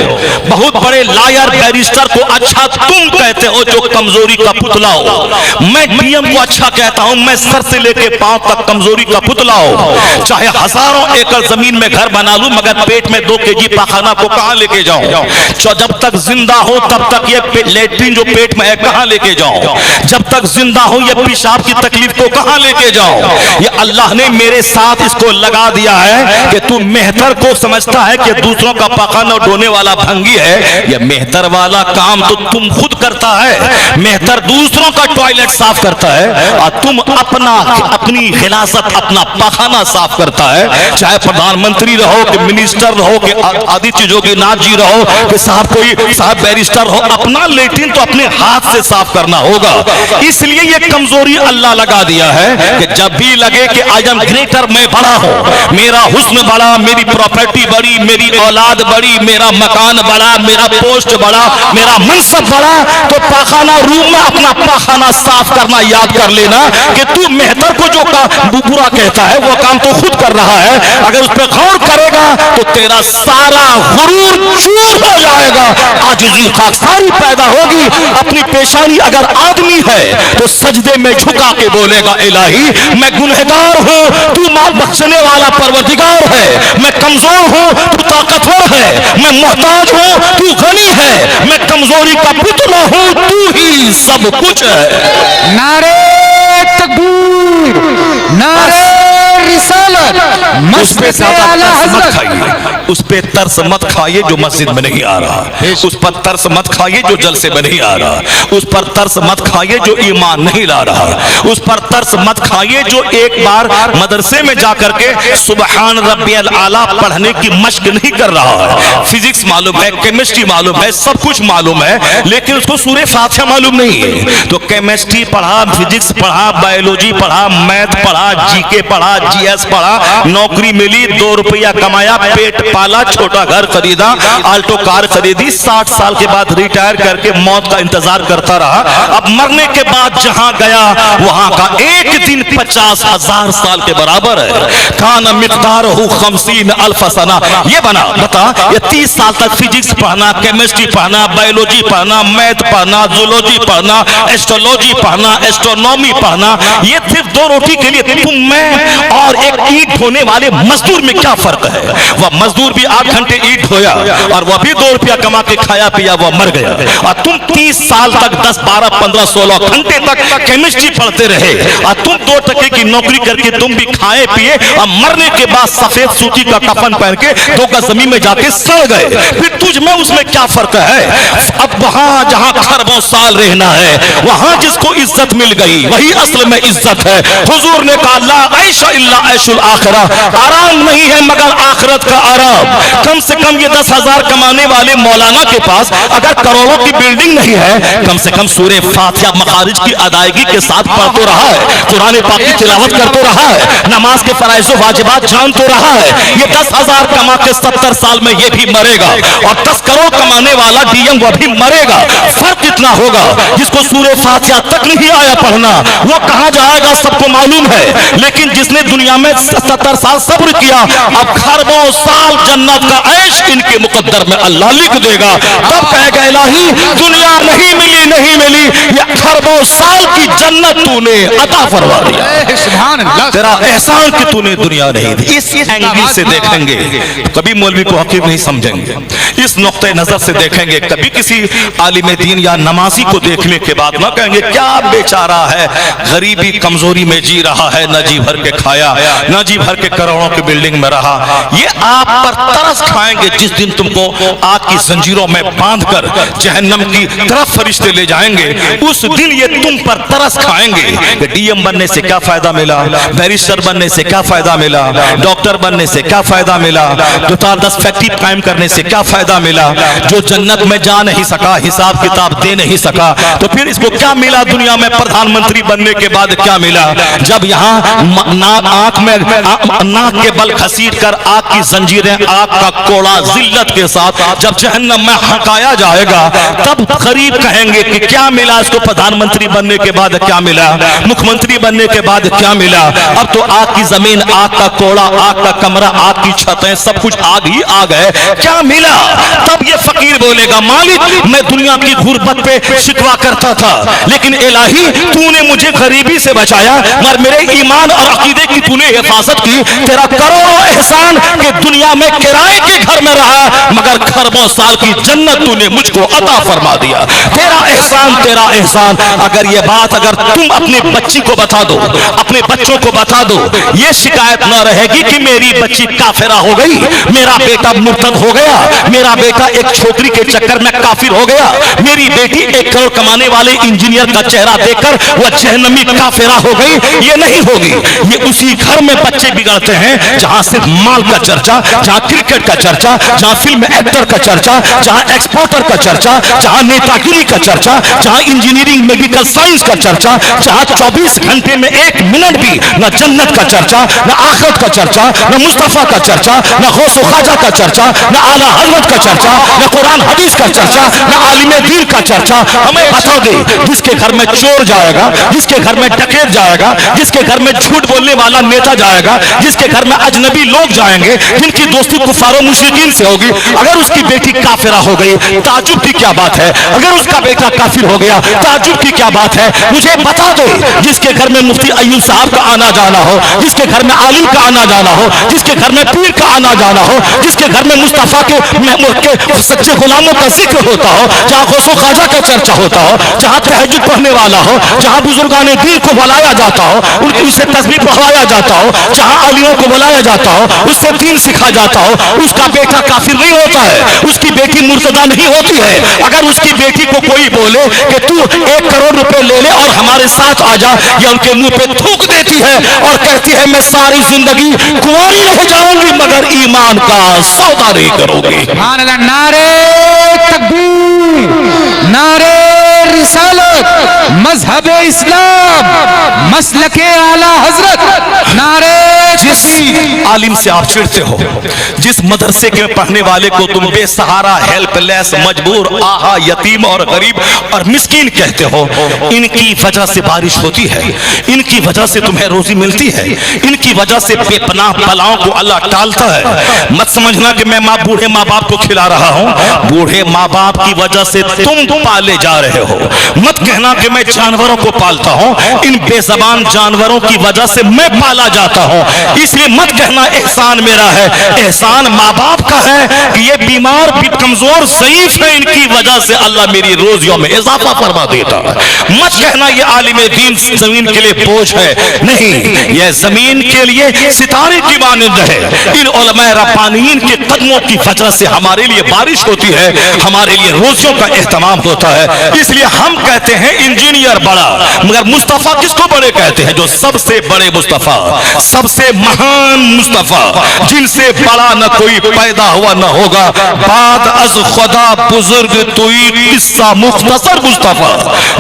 बहुत बड़े लायर बैरिस्टर को अच्छा तुम कहते हो जो कमजोरी का पुतला हो। मैं डीएम को अच्छा कहता हूं, मैं सर से लेके पांव तक कमजोरी का पुतला हो। चाहे हजारों एकड़ जमीन में घर बना लूं, मगर पेट में 2 केजी पाखाना को कहां लेके जाऊं? जब तक जिंदा हो तब तक ये लेट्रिन जो पेट में है कहां लेके जाऊं? जब तक जिंदा हो ये पेशाब की तकलीफ को कहां लेके जाऊं? ये अल्लाह ने मेरे साथ इसको लगा दिया है कि तू मेहतर को समझता है कि दूसरों का पाखाना ढोने वाला भंगी है। ये मेहतर वाला काम तो तुम खुद करता है, मेहतर दूसरों का टॉयलेट साफ करता है, और तुम अपनी खिलासत, अपना पाखाना साफ करता है। चाहे प्रधानमंत्री रहो कि मिनिस्टर रहो कि आदित्य जोगी नाथ जी रहो कि कोई साहब बैरिस्टर हो, अपना लेट्रिन तो अपने हाथ से साफ करना होगा। इसलिए ये कमजोरी अल्लाह लगा दिया है कि जब भी लगे कि आई एम ग्रेटर, मैं बड़ा हूं, मेरा हुस्न बड़ा, मेरी प्रॉपर्टी बड़ी, मेरी औलाद बड़ी, मेरा मकान बड़ा, मेरा पोस्ट बड़ा, मेरा मनसब बड़ा, तो पाखाना रूम में अपना पाखाना साफ करना याद कर लेना कि तू मेहतर को जो बुरा कहता है वो काम तो खुद कर रहा है। अगर उस पर गौर करेगा तो तेरा सारा गुरूर चूर हो जाएगा, आजिज़ी खाकसारी पैदा होगी। अपनी पेशानी अगर आदमी है तो सजदे में झुका के बोलेगा, इलाही मैं गुनहगार हूं, तू माल बख्शने वाला परवरदिगार है, मैं कमजोर हूं, तू ताकतवर है, मैं मोहताज हूं, तू गनी है, मैं कमजोरी का पुतला हूं, तू ही सब कुछ है। नारे तकबीर, नारे रिसालत। उस पे मस्जिद ज्यादा आला तरस मत हजरत। खाइए, उस पे तरस मत खाइए जो मस्जिद में नहीं आ रहा, उस पर तरस मत खाइए जो जलसे में नहीं आ रहा, उस पर तरस मत खाइए जो ईमान नहीं ला रहा, उस पर तरस मत खाइए जो एक बार मदरसे में जाकर के सुबहान रब्बियल आला पढ़ने की मश्क नहीं कर रहा है। फिजिक्स मालूम है, केमिस्ट्री मालूम है, सब कुछ मालूम है, लेकिन उसको सूरह फातिहा मालूम नहीं है। तो केमिस्ट्री पढ़ा, फिजिक्स पढ़ा, बायोलॉजी पढ़ा, मैथ पढ़ा, जीके पढ़ा, जीएस पढ़ा, नौकरी मिली, 2 रुपया कमाया, पेट पाला, छोटा घर खरीदा, आल्टो कार खरीदी, 60 साल के बाद रिटायर करके मौत का इंतजार करता रहा। अब मरने के बाद जहां गया वहां का एक दिन 50,000 साल के बराबर है। कान मिकदार हु 50 अल्फ सना। ये बना बता, ये 30 साल तक फिजिक्स पढ़ना, केमिस्ट्री पढ़ना, बायोलॉजी पढ़ना, मैथ पढ़ना, जूलॉजी पढ़ना, एस्ट्रोलॉजी पढ़ना, एस्ट्रोनॉमी पढ़ना, ये सिर्फ 2 रोटी के लिए तुम, मैं और एक ईंट ढोने वाले मजदूर में क्या फर्क है? वह मजदूर भी 8 घंटे ईंट ढोया और वह भी 2 रुपया कमा के खाया पिया, वह मर गया। और तुम 30 साल तक 10, 12, 15, 16 घंटे तक केमिस्ट्री पढ़ते रहे और तुम 2 टके की नौकरी करके तुम भी खाए पिए और मरने के बाद सफेद सूती का कफन पहन के 2 गज जमीन में जाके सड़ गए। फिर तुझ में उसमें क्या फर्क है? अब वहां जहां खरबों साल रहना है, वहां जिसको इज्जत मिल गई वही असल में इज्जत है। हुजूर ने कहा ला ऐश इल्ला ऐशुल आखिरा, आराम नहीं है मगर आखिरत का आराम। कम से कम ये 10,000 कमाने वाले मौलाना के पास अगर करोड़ों की बिल्डिंग नहीं है, कम से कम सूरह फातिहा मखारिज की अदायगी के साथ पढ़ तो रहा है, कुरान पाक की तिलावत कर तो रहा है, नमाज के फराइज व वाजिबात जान तो रहा है। ये 10,000 कमा के 70 साल में ये भी मरेगा और 10 करोड़ कमाने वाला डीएम वह भी मरेगा। फर्क इतना होगा, जिसको सूरह फातिहा तक नहीं आया पढ़ना वो कहां जाएगा सबको मालूम है, लेकिन जिसने दुनिया में 70 साल सब्र किया, अब खरबों साल जन्नत का ऐश इनके मुकद्दर में अल्लाह लिख देगा। तब कहेगा इलाही दुनिया नहीं मिली, नहीं मिली, ये खरबों साल की जन्नत तूने अता फरमा दिया। सुभान अल्लाह। तेरा एहसान कि तूने दुनिया नहीं दी। इस एंगल से देखेंगे कभी मौलवी को हकीम नहीं समझेंगे, इस नुक्ते नजर से देखेंगे कभी किसी आलिम दीन या नमाजी को देखने के बाद ना कहेंगे क्या बेचारा है, गरीबी कमजोरी में जी रहा है, न जी भर के खाया, न जी भर के करोड़ों की बिल्डिंग में रहा। ये आप पर तरस खाएंगे जिस दिन तुमको आग की जंजीरों में बांधकर जहन्नम की तरफ फरिश्ते ले जाएंगे, उस दिन ये तुम पर तरस खाएंगे कि डीएम बनने से क्या फायदा मिला, बैरिस्टर बनने से क्या फायदा मिला, डॉक्टर बनने से क्या फायदा मिला, 2-10 फैक्ट्री कायम करने से क्या फायदा मिला, जो जन्नत में जा नहीं सका, हिसाब किताब दे नहीं सका, तो फिर इसको क्या मिला दुनिया में? प्रधानमंत्री बनने के बाद क्या मिला? जब यहाँ आंख में नाक के बल घसीट कर आग की जंजीरें, आग का कोड़ा जिल्लत के साथ जब जहन्नम में हकाया जाएगा, तब गरीब कहेंगे कि क्या मिला इसको, प्रधानमंत्री बनने के बाद क्या मिला, मुख्यमंत्री बनने के बाद क्या मिला? अब तो आग की जमीन, आग का कोड़ा, आग का कमरा, आग की छतें, सब कुछ आग ही आग है, क्या मिला? तब ये फकीर बोलेगा मालिक मैं दुनिया की गुर्बत पे शिकवा करता था, लेकिन इलाही तूने मुझे गरीबी से बचाया, मगर मेरे ईमान और अकीदे की तूने हिफाजत की। तेरा करोड़ों एहसान कि दुनिया में किराए के घर में रहा मगर खरबों साल की जन्नत तूने मुझको अता फरमा दिया। तेरा एहसान, तेरा एहसान। अगर ये बात अगर तुम अपने बच्ची को बता दो, अपने बच्चों को बता दो, ये शिकायत ना रहेगी कि मेरी बच्ची काफिरा हो गई, मेरा बेटा मुर्तद हो गया, मेरा बेटा एक छोकरी के चक्कर में काफिर हो गया, मेरी बेटी 1 करोड़ कमाने वाले इंजीनियर का चेहरा देखकर वह जहन्नमी काफिरा हो गई, ये नहीं होगी। ये उसी घर में बच्चे बिगड़ते हैं जहां सिर्फ माल का चर्चा, जहां क्रिकेट का चर्चा, जहां फिल्म एक्टर का चर्चा, जहां एक्सपोर्टर का चर्चा, जहां नेतागिरी का चर्चा, जहां इंजीनियरिंग मेडिकल साइंस का चर्चा, जहां 24 घंटे में 1 मिनट भी न जन्नत का चर्चा, न आखिरत का चर्चा, न मुस्तफा का चर्चा, न गौस ख्वाजा का चर्चा, न आला हजरत का चर्चा, न कुरान हदीस का चर्चा, न आलिम दीन का चर्चा। हमें बता दे, जिसके घर में चोर जाएगा, जिसके घर में डकैत जाएगा, जिसके घर में झूठ बोलने वाला नेता जाएगा, जिसके घर में अजनबी लोग जाएंगे, जिनकी दोस्ती कुफार और मुशरिकीन से होगी, अगर उसकी बेटी काफिरा हो गई, ताजुब की क्या बात है। अगर उसका बेटा काफिर हो गया, ताजुब की क्या बात है। मुझे बता दो, जिसके घर में मुफ्ती अय्यूब साहब का आना जाना हो, जिसके घर में आलिम का आना जाना हो, जिसके घर में पीर का आना जाना हो, जिसके घर में मुस्तफा के सच्चे गुलामों का जिक्र होता हो, जहाँ गौसो ख्वाजा का चर्चा होता हो, जहाँ तहज्जुद पढ़ने वाला हो, जहाँ बुजुर्गाने दीन को बुलाया जाता हो, उनसे तस्बीह पढ़वाया जाता हो, जहाँ आलिमों को बुलाया जाता हो, उससे दीन सिखा जाता हो, उसका बेटा काफिर नहीं होता है, उसकी बेटी मुर्तदा नहीं होती है। अगर उसकी बेटी को कोई बोले कि तू 1 करोड़ रुपए ले ले और हमारे साथ आ जा, या उनके मुंह पे थूक देती है और कहती है मैं सारी जिंदगी कुंवारी रह जाऊंगी मगर ईमान का सौदा नहीं करूंगी। सुभान अल्लाह। नारे तकबीर, नारे रिसालत, मजहब इस्लाम, मसलके आला हजरत, नारे जिस आलिम से आप चिढ़ते हो, जिस मदरसे के पढ़ने वाले को तुम बेसहारा, हेल्पलेस, मजबूर, आहा, यतीम और गरीब और मिस्कीन कहते हो, इनकी वजह से बारिश होती है, इनकी वजह से तुम्हें रोजी मिलती है, इनकी वजह से बेपनाह बलाओं को अल्लाह टालता है। मत समझना कि मैं बूढ़े माँ बाप को खिला रहा हूँ, बूढ़े माँ बाप की वजह से तुम पाले जा रहे हो। मत कहना कि मैं जानवरों को पालता हूँ, इन बेज़बान जानवरों की वजह से मैं पाला जाता हूँ। इसलिए मत कहना एहसान मेरा है, एहसान माँ बाप का है कि ये बीमार भी कमजोर ज़ईफ है, इनकी वजह से अल्लाह मेरी रोजियों में इजाफा फरमा देता है। मत कहना ये आलिम दीन जमीन के लिए बोझ है, नहीं, यह जमीन के लिए सितारे की मानंद है। इन उलमाए रब्बानीन के कदमों की वजह से हमारे लिए बारिश होती है, हमारे लिए रोजियों का एहतमाम होता है। इसलिए हम कहते हैं इंजीनियर बड़ा, मगर मुस्तफा किसको बड़े कहते हैं? जो सबसे बड़े मुस्तफा, सबसे महान मुस्तफा, जिनसे बड़ा न कोई पैदा हुआ न होगा, बाद अज खुदा बुजुर्ग तुई किस्सा मुख्तसर मुस्तफा,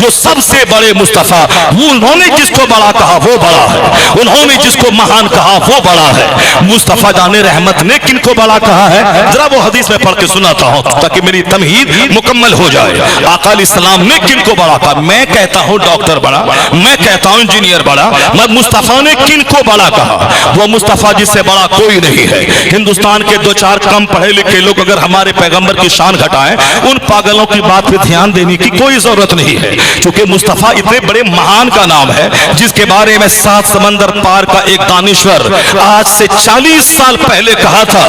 जो सबसे बड़े मुस्तफा, उन्होंने जिसको बड़ा कहा वो बड़ा है, उन्होंने जिसको महान कहा वो बड़ा है। मुस्तफा जाने रहमत ने किनको बड़ा कहा है? जरा वो हदीस में पढ़ के सुनाता हूं ताकि मेरी तमहीद मुकम्मल हो जाए। आका अलैहिस्सलाम ने किनको बड़ा कहा? मैं कहता हूं डॉक्टर बड़ा, मैं कहता हूं इंजीनियर बड़ा, मगर मुस्तफा ने किनको बड़ा कहा? वो मुस्तफा जिससे बड़ा कोई नहीं है। हिंदुस्तान के 2-4 कम पढ़े लिखे लोग अगर हमारे पैगंबर की शान घटाएं, उन पागलों की बात पे ध्यान देने की कोई जरूरत नहीं है, क्योंकि मुस्तफा इतने बड़े महान का नाम है जिसके बारे में 7 समंदर पार का एक दानिश्वर आज से 40 साल पहले कहा था।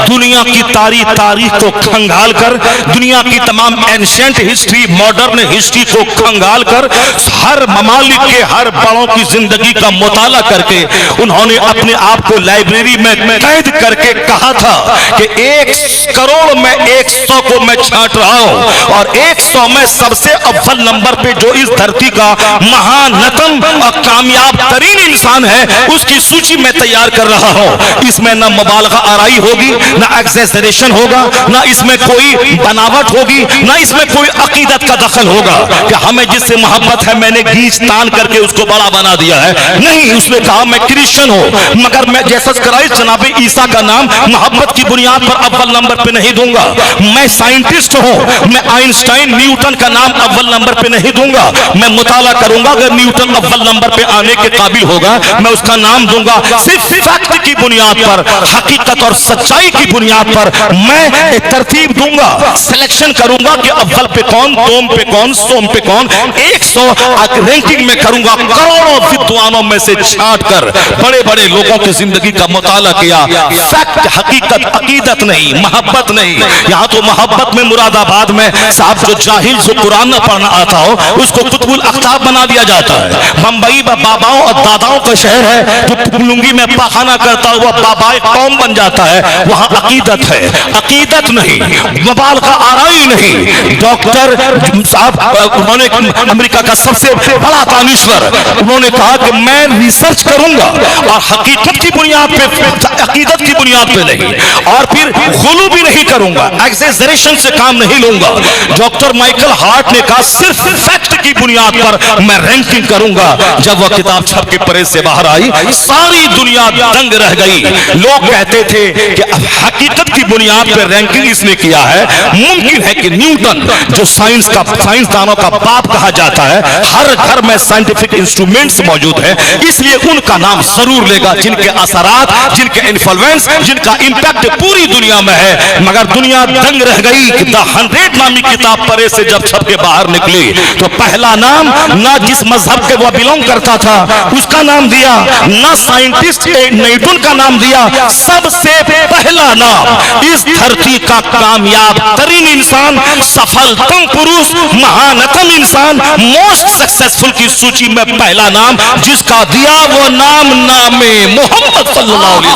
दुनिया की तारीख को खंगाल कर, दुनिया की तमाम एंशिएंट हिस्ट्री, मॉडर्न हिस्ट्री को खंगाल कर, हर ममालिक के हर बड़ों की जिंदगी का मुताला करके उन्होंने अपने आप को लाइब्रेरी में कैद करके कहा था कि 1 करोड़ में 100 को मैं छांट रहा हूं और 100 में सबसे अव्वल नंबर पे जो इस धरती का महानतम और कामयाब तरीन इंसान है, उसकी सूची में तैयार कर रहा हूं। इसमें ना मुबालगा आराई होगी, ना एक्सेजरेशन होगा, ना इसमें कोई बनावट होगी, ना इसमें कोई अकीदत का दखल होगा कि हमें जिससे मोहब्बत है मैंने गीच तान करके उसको बड़ा बना दिया है। नहीं, उसने कहा मैं क्रिश्चियन हूं मगर मैं जैसस क्राइस्ट जनाब ईसा का नाम मोहब्बत की बुनियाद पर अव्वल नंबर पे नहीं दूंगा। मैं साइंटिस्ट हूं, मैं आइंस्टाइन न्यूटन का नाम अव्वल नंबर पे नहीं दूंगा। मैं मुताला करूंगा, अगर न्यूटन अव्वल नंबर पे आने के काबिल होगा मैं उसका नाम दूंगा। सिर्फ फैक्ट की बुनियाद पर, हकीकत और सच्चाई की बुनियाद पर मैं एक तरतीब दूंगा, सिलेक्शन करूंगा कि अव्वल पे कौन, दोम पे कौन, सोम पे कौन। 100 रैंकिंग में करूंगा, करोड़ों विद्वानों में से छांट कर बड़े बड़े लोगों की जिंदगी का मुताला किया। फैक्ट, हकीकत, अकीदत नहीं, मोहब्बत नहीं। यहाँ तो मोहब्बत में मुरादाबाद में साहब जो जाहिल जो कुरान न पढ़ना आता हो उसको कुतुबुल अख्ताब बना दिया जाता है। बंबई बाबाओं और दादाओं का शहर है, जो लुंगी में पाखाना करता हुआ बाबाए कौम बन जाता है। वहां अकीदत है, अकीदत नहीं, मुबालगा आराई नहीं। डॉक्टर साहब उन्होंने अमेरिका का सबसे बड़ा दानिश्वर, उन्होंने कहा कि मैं रिसर्च करूंगा और हकीकत की बुनियाद पे, अकीदत की बुनियाद पे नहीं, और फिर गुलू भी नहीं करूंगा, एक्सेजरेशन से काम नहीं लूंगा। डॉक्टर माइकल हार्ट ने कहा सिर्फ फैक्ट की बुनियाद पर मैं रैंकिंग करूंगा। जब वह किताब छप के परे से बाहर आई, सारी दुनिया दंग रह गई। लोग कहते थे कि हकीकत की बुनियाद पर रैंकिंग इसने किया है। मुमकिन है कि न्यूटन जो साइंसदानों का बाप कहा जाता है, हर घर में साइंटिफिक इंस्ट्रूमेंट्स मौजूद है, इसलिए उनका नाम जरूर लेगा, जिनके असरात, जिनके इन्फ्लुएंस, जिनका इंपैक्ट पूरी दुनिया में है। मगर दुनिया दंग रह गई कि द 100 नामी किताब परे से जब छप के बाहर निकली तो पहला नाम ना जिस मजहब के वो बिलोंग करता था उसका नाम दिया, ना साइंटिस्ट न्यूटन का नाम दिया, सबसे पहला नाम इस धरती का कामयाब तरीन इंसान, सफलतम पुरुष, महानतम इंसान, मोस्ट सक्सेसफुल की सूची में पहला नाम जिसका दिया वो नाम नामे मोहम्मद सल्लल्लाहु अलैहि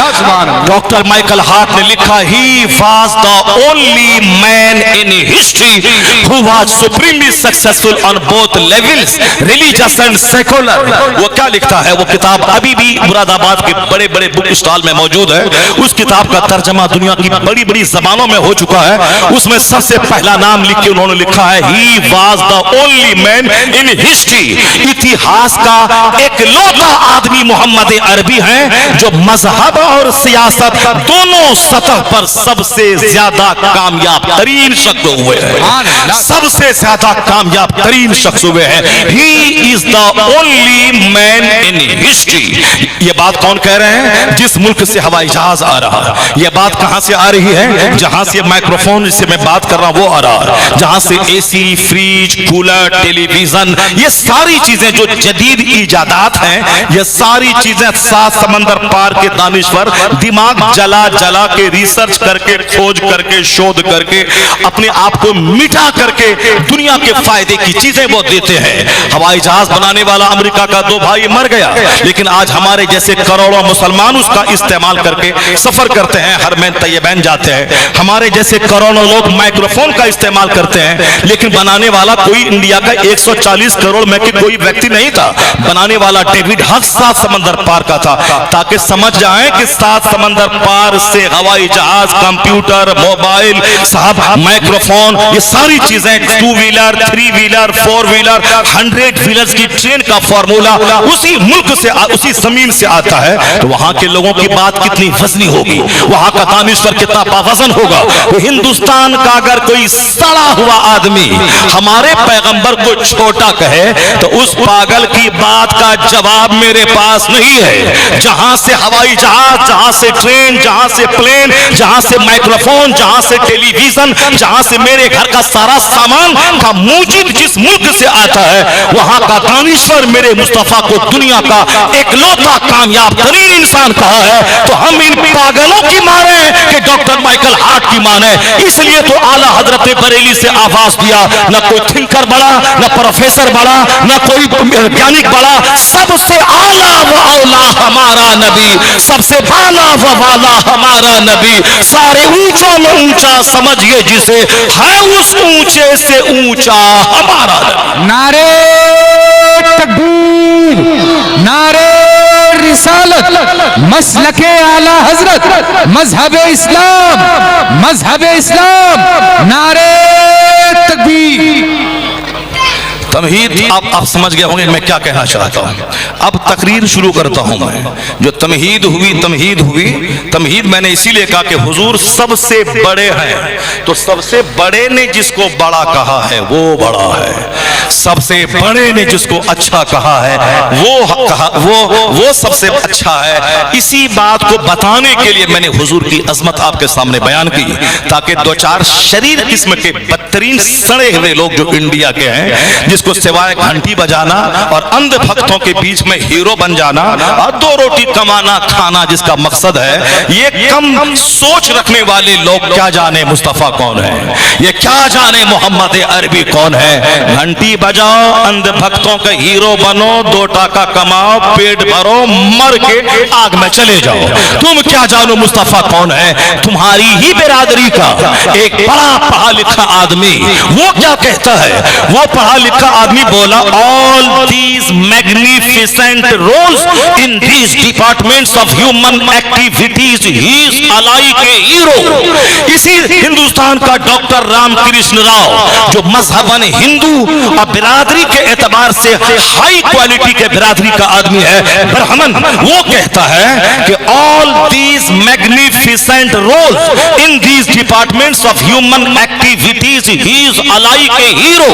वसल्लम। डॉक्टर माइकल हार्ट ने लिखा, he was the only man in history who was supremely successful on both levels, religious and secular. वो क्या लिखता है, वो किताब अभी भी मुरादाबाद के बड़े बड़े बुक स्टॉल में मौजूद है। उस किताब का तर्जमा दुनिया की बड़ी बड़ी जबानों में हो चुका है। उसमें सबसे पहला नाम लिख के उन्होंने लिखा है, he was the only man in history, इतिहास का एकलौता आदमी मोहम्मद अरबी है जो मजहब और सियासत दोनों सतह पर सबसे ज्यादा कामयाब तरीन शख्स हुए हैं, सबसे ज्यादा कामयाब तरीन शख्स हुए हैं। He is the only man in history. ये बात कौन कह रहे हैं? जिस मुल्क से हवाई जहाज आ रहा है। ये बात कहां से आ रही है? जहां से माइक्रोफोन जिससे मैं बात कर रहा हूं वो आ रहा है, जहां से एसी, फ्रिज, कूलर, टेलीविजन, ये सारी चीजें जो जदीद इजादात हैं, ये सारी चीजें 7 समंदर पार के दानिश्वर दिमाग जला जला के रिसर्च करके, खोज करके, शोध करके, अपने आप को मिटा करके दुनिया के फायदे की चीजें वो देते हैं। हवाई जहाज बनाने वाला अमेरिका का 2 भाई मर गया, लेकिन आज हमारे जैसे करोड़ों मुसलमान उसका इस्तेमाल करके सफर करते हैं, हरमैन तैयबैन जाते हैं। हमारे जैसे करोड़ों लोग माइक्रोफोन का इस्तेमाल करते हैं, लेकिन बनाने वाला कोई इंडिया का 140 करोड़ में के कोई व्यक्ति नहीं था। बनाने वाला डेविड हक्स 7 समंदर पार का था, ताकि समझ जाएं कि 7 समंदर पार से हवाई जहाज, कंप्यूटर, मोबाइल, साहब माइक्रोफोन, ये सारी चीजें 2 व्हीलर, 3 व्हीलर, 4 व्हीलर, 100 व्हीलर्स की ट्रेन का फॉर्मूला उसी मुल्क से, उसी जमीन से आता है। तो वहां के लोगों की बात कितनी वजनी होगी, वहां का दानिश्वर कितना बावजन होगा। तो हिंदुस्तान का अगर कोई सड़ा हुआ आदमी हमारे पैगंबर को छोटा कहे तो उस पागल की बात का जवाब मेरे पास नहीं है। जहां से हवाई जहाज, जहां से ट्रेन, जहां से प्लेन, जहां से माइक्रोफोन, जहां से टेलीविजन, जहां से मेरे घर का सारा सामान का मूजिब जिस मुल्क से आता है, वहां का दानिश्वर मेरे मुस्तफा को दुनिया का एकलौता कामयाब तरीन इंसान कहा है। तो हम इन पागलों की माने कि डॉक्टर माइकल हार्ट की माने। इसलिए तो आला हजरत ने बरेली से आवाज दिया, न कोई थिंकर बड़ा, न प्रोफेसर बड़ा, न कोई वैज्ञानिक बड़ा, सबसे आला व औला हमारा नबी, सबसे बाला व वाला हमारा नबी, सारे ऊंचों में ऊंचा समझिए जिसे, है उस ऊंचे से ऊंचा हमारा नबी। नारे तकबीर, नारे रिसालत, मसलके आला हजरत, मजहब इस्लाम, मजहब इस्लाम, नारे तकबीर। तमहीद आप समझ गए होंगे मैं क्या कहना चाहता हूं। अब तकरीर शुरू करता हूं। मैं जो तमहीद हुई, तमहीद मैंने इसीलिए कहा कि हुजूर सबसे बड़े हैं, तो सबसे बड़े ने जिसको बड़ा कहा है वो बड़ा है, सबसे बड़े ने जिसको अच्छा कहा है वो सबसे अच्छा है। इसी बात को बताने के लिए मैंने हुजूर की अजमत आपके सामने बयान की, ताकि 2-4 शरीर किस्म के बदतरीन सड़े हुए लोग जो इंडिया के हैं, जिसको सिवाय घंटी बजाना और अंध भक्तों के बीच में हीरो बन जाना और 2 रोटी कमाना खाना जिसका मकसद है, ये कम सोच रखने वाले लोग क्या जाने मुस्तफा कौन है, ये क्या जाने मोहम्मद अरबी कौन है। घंटी बजाओ, अंध भक्तों के हीरो बनो, 2 टाका कमाओ, पेट भरो, मर के आग में चले जाओ। तुम क्या जानो मुस्तफा कौन है। तुम्हारी ही बिरादरी का एक बड़ा पढ़ा लिखा आदमी वो क्या कहता है, वो पढ़ा लिखा आदमी बोला, all these magnificent roles in these departments of human activities he is alike a hero. इसी हिंदुस्तान का डॉक्टर रामकृष्ण राव जो मजहबन हिंदू और बिरादरी के एतबार से हाई क्वालिटी के बिरादरी का आदमी है, ब्राह्मण, वो कहता है कि all these magnificent magnificent roles in these departments of human activities. He is alike a hero.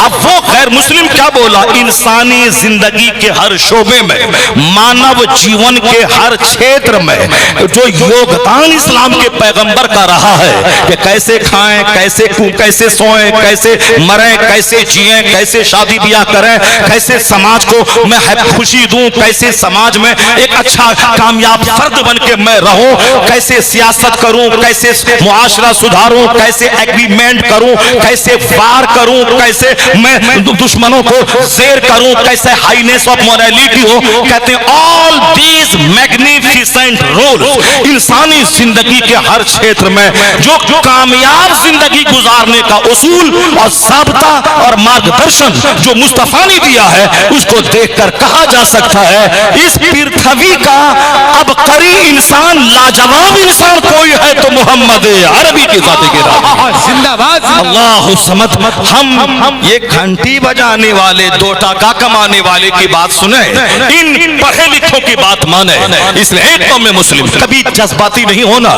अब वो गैर मुस्लिम क्या बोला? इंसानी जिंदगी के हर शोबे में, मानव जीवन के हर क्षेत्र में जो योगदान इस्लाम के पैगंबर का रहा है कि कैसे खाएं, कैसे सोएं, कैसे मरें, कैसे जिएं, कैसे शादी ब्याह करें, कैसे समाज को मैं खुशी दूं, कैसे समाज में एक अच्छा कामयाब फर्द बन के मैं रहूं, कैसे सियासत करूं, कैसे मुआशरा सुधारूं, कैसे एग्रीमेंट करूं, कैसे वार करूं, कैसे मैं दुश्मनों को शेर करूं, कैसे हाईनेस ऑफ मोरालिटी हो। कहते हैं ऑल दीज मैग्निफिसेंट रोल्स इंसानी जिंदगी के हर क्षेत्र में जो कामयाब जिंदगी गुजारने का उसूल और साबता और मार्गदर्शन जो मुस्तफा ने दिया है, उसको देखकर कहा जा सकता है इस पृथ्वी का अबकरी इंसान, लाजवाब इंसान कोई है तो मोहम्मद अरबी की जाति के राज जिंदाबाद। अल्लाह समद। हम ये घंटी बजाने वाले, दो टाका कमाने वाले की बात सुने, इन पढ़े लिखों की बात माने। इसलिए एक कौम में मुस्लिम कभी जज्बाती नहीं होना,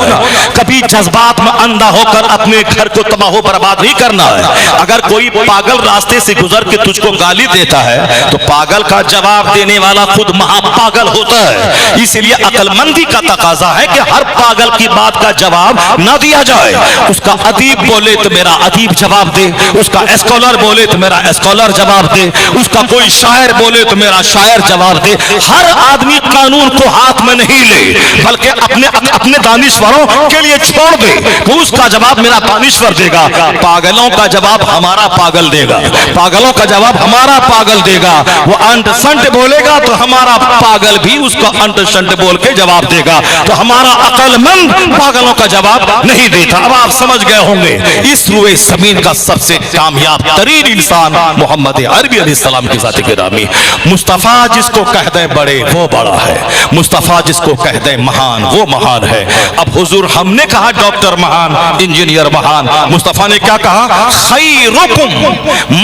कभी जज्बात में अंधा होकर अपने घर को तबाह बर्बाद नहीं करना है। अगर कोई पागल रास्ते से गुजर के तुझको गाली देता है तो पागल का जवाब देने वाला खुद महापागल होता है। इसलिए अक्लमंदी का तकाजा है कि हर पागल की बात का जवाब ना दिया जाए। उसका अदीब बोले तो मेरा अदीब जवाब दे, उसका स्कॉलर बोले तो मेरा स्कॉलर जवाब दे, उसका कोई शायर बोले तो मेरा शायर जवाब दे। हर आदमी कानून को हाथ में नहीं ले, बल्कि अपने दानिश्वरों के लिए छोड़ दे, वो उसका जवाब मेरा दानिश्वर देगा। पागलों का जवाब हमारा पागल देगा, पागलों का जवाब हमारा पागल देगा। वो अंट संट बोलेगा तो हमारा पागल भी उसका अंट संट बोल के जवाब देगा। तो हमारा अक्लमंद पागलों का जवाब नहीं देता। अब आप समझ गए होंगे इस रुए जमीन का सबसे कामयाब तरीन इंसान मोहम्मद अरबी अलैहिस्सलाम की जात गिरामी। मुस्तफा जिसको कह दे बड़े वो बड़ा है, मुस्तफा जिसको कह दे महान वो महान है। अब हुजूर हमने कहा डॉक्टर महान, इंजीनियर महान, मुस्तफा ने क्या कहा? खैरुकुम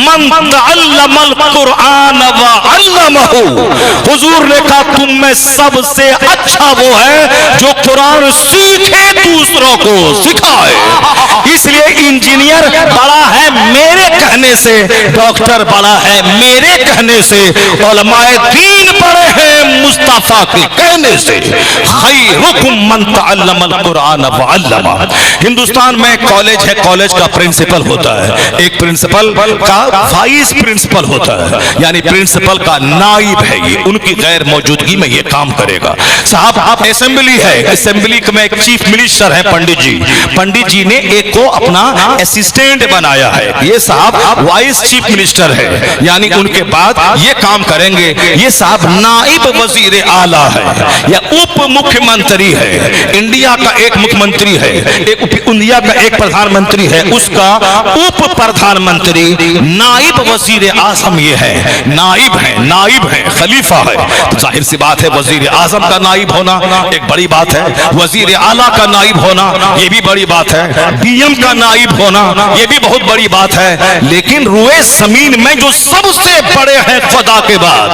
मन तअल्लमल कुरआन व अल्लमहु। हुजूर ने कहा तुम में सबसे अच्छा वो है जो कुरान सीखे दूसरों को सिखाए। इसलिए इंजीनियर बड़ा है मेरे कहने से, डॉक्टर बड़ा है मेरे कहने से, उलमाए दीन बड़े हैं मुस्तफा के कहने से। खैरुकुम मन तअल्लमल कुरान व अल्लमा। हिंदुस्तान में कॉलेज है, कॉलेज का प्रिंसिपल होता है, एक प्रिंसिपल का वाइस प्रिंसिपल होता है, यानी प्रिंसिपल का नाइब है। ये उनकी गैर मौजूदगी में ये काम करेगा। साहब आप असेंबली है, असेंबली में एक चीफ मिनिस्टर है पंडित जी, पंडित जी ने एक को अपना असिस्टेंट बनाया है। ये साहब वाइस चीफ मिनिस्टर है, यानी उनके बाद ये काम करेंगे। ये साहब नाइब वजीर आला है या उप मुख्यमंत्री है। इंडिया का एक मुख्यमंत्री है, इंडिया का एक प्रधानमंत्री है, उसका उप प्रधानमंत्री नाइब वजीर आजम ये है। नाइब है, खलीफा है। तो जाहिर सी बात है वजीर आजम का नाइब होना एक बड़ी बात है, वजीर आला का नाइब होना ये भी बड़ी बात है, डीएम का नाइब होना ये भी बहुत बड़ी बात है। लेकिन रुए जमीन में जो सबसे बड़े हैं खुदा के बाद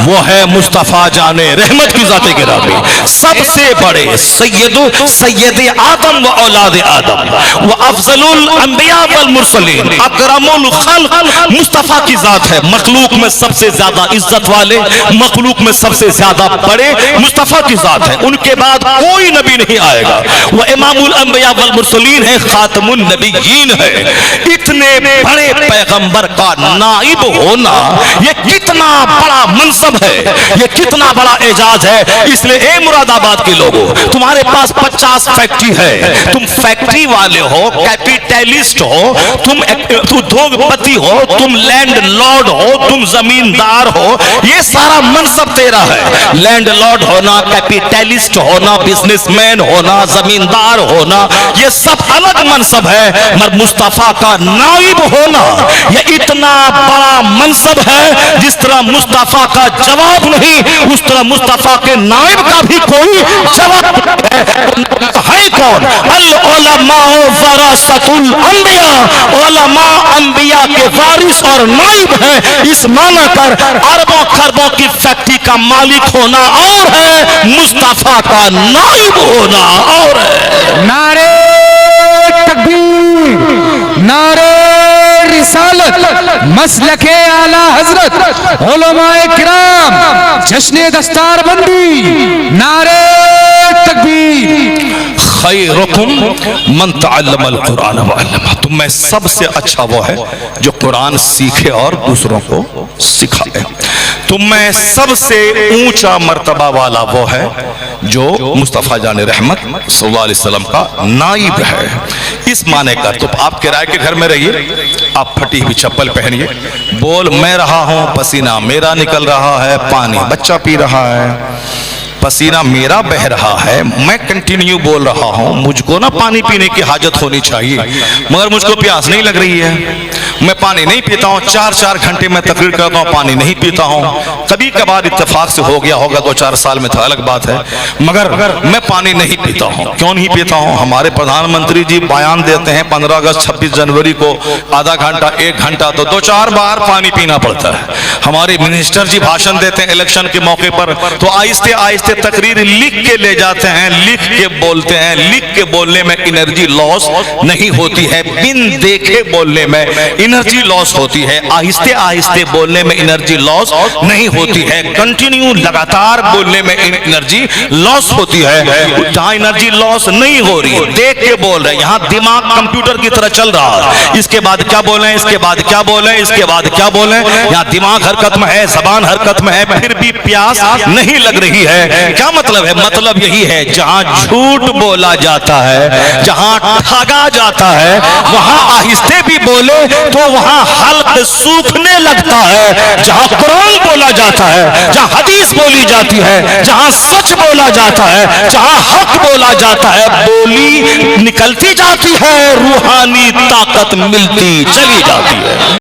वो है मुस्तफा जाने रहमत की जाते गिरामी। सबसे बड़े सैयद आदम व औलाद आदम व अफजलुल अंबिया वल मुरसलीन अकरमुल खल्क मुस्तफा की जात है। मखलूक में सबसे ज्यादा इज्जत वाले, मखलूक में सबसे ज्यादा बड़े मुस्तफा की जात है। उनके बाद कोई नबी नहीं आएगा। वो इमामुल अंबिया वल मुरसलीन है, खातमुन नबीयीन है। इतने बड़े पैगंबर का नाइब होना ये कितना बड़ा मनसब है, ये कितना बड़ा एजाज है। इसलिए ए मुरादाबाद के लोगों, तुम्हारे पास 50 फैक्ट्री है, तुम फैक्ट्री वाले हो, कैपिटलिस्ट हो, तुम उद्योगपति हो, तुम लैंड लॉर्ड हो, तुम जमींदार हो, ये सारा मनसब तेरा है। लैंड लॉर्ड होना, कैपिटलिस्ट होना, बिजनेसमैन होना, जमींदार होना, ये सब अलग मनसब है। मगर मुस्तफा का नाइब होना ये इतना बड़ा मनसब है, जिस तरह मुस्तफा का जवाब नहीं उस तरह मुस्तफा के नाइब का भी कोई जवाब है। कौन? अल उलमा वरासतुल अंबिया, उलमा अंबिया के वारिस और नाइब है। इस माना कर अरबों खरबों की फैक्ट्री का मालिक होना और है, मुस्तफा का नाइब होना और है। मसलके आला हजरत उलमाए किराम, जश्न दस्तार बंदी, नारे तकबीर। खैरुकुम मन तअल्लमल कुरान व अल्लमा, तुम में सबसे अच्छा वो है जो कुरान सीखे और दूसरों को सिखाए। तुम में सबसे ऊंचा मर्तबा वाला वो है जो मुस्तफ़ा जान रहमत सल्लल्लाहु अलैहि वसल्लम का नाइब है। इस माने का तो आप किराए के घर में रहिए, आप फटी हुई चप्पल पहनिए, बोल मैं रहा हूं, पसीना मेरा निकल रहा है, पानी बच्चा पी रहा है, पसीना मेरा बह रहा है, मैं कंटिन्यू बोल रहा हूं, मुझको ना पानी पीने की हाजत होनी चाहिए, मगर मुझको प्यास नहीं लग रही है, मैं पानी नहीं पीता हूं, 4-4 घंटे में तकरीर करता हूं, पानी नहीं पीता हूं। कभी कभार इत्तेफाक से हो गया होगा 2-4 साल में, तो अलग बात है, मगर मैं पानी नहीं पीता हूं। क्यों नहीं पीता हूं? हमारे प्रधानमंत्री जी बयान देते हैं 15 अगस्त 26 जनवरी को आधा घंटा 1 घंटा तो 2-4 बार पानी पीना पड़ता है। हमारे मिनिस्टर जी भाषण देते हैं इलेक्शन के मौके पर, तो आहिस्ते आहिस्ते तकरीर लिख के ले जाते हैं, लिख के बोलते हैं। लिख के बोलने में एनर्जी लॉस नहीं होती है, बिन देखे बोलने में एनर्जी लॉस होती है, आहिस्ते आहिस्ते बोलने में एनर्जी लॉस नहीं होती है, कंटिन्यू लगातार बोलने में एनर्जी लॉस होती है। जहां एनर्जी लॉस नहीं हो रही, देख के बोल रहे हैं, यहां दिमाग कंप्यूटर की तरह चल रहा है, इसके बाद क्या बोले, इसके बाद क्या बोले, इसके बाद क्या बोले, यहां दिमाग हरकत में है, जबान हरकत में है, फिर भी प्यास नहीं लग रही है। क्या मतलब है? मतलब यही है, जहां झूठ बोला जाता है, जहां ठगा जाता है, वहां आहिस्ते भी बोले तो वहां हल्क सूखने लगता है। जहां कुरान बोला जाता है, जहां हदीस बोली जाती है, जहां सच बोला जाता है, जहां हक बोला जाता है, बोली निकलती जाती है, रूहानी ताकत मिलती चली जाती है।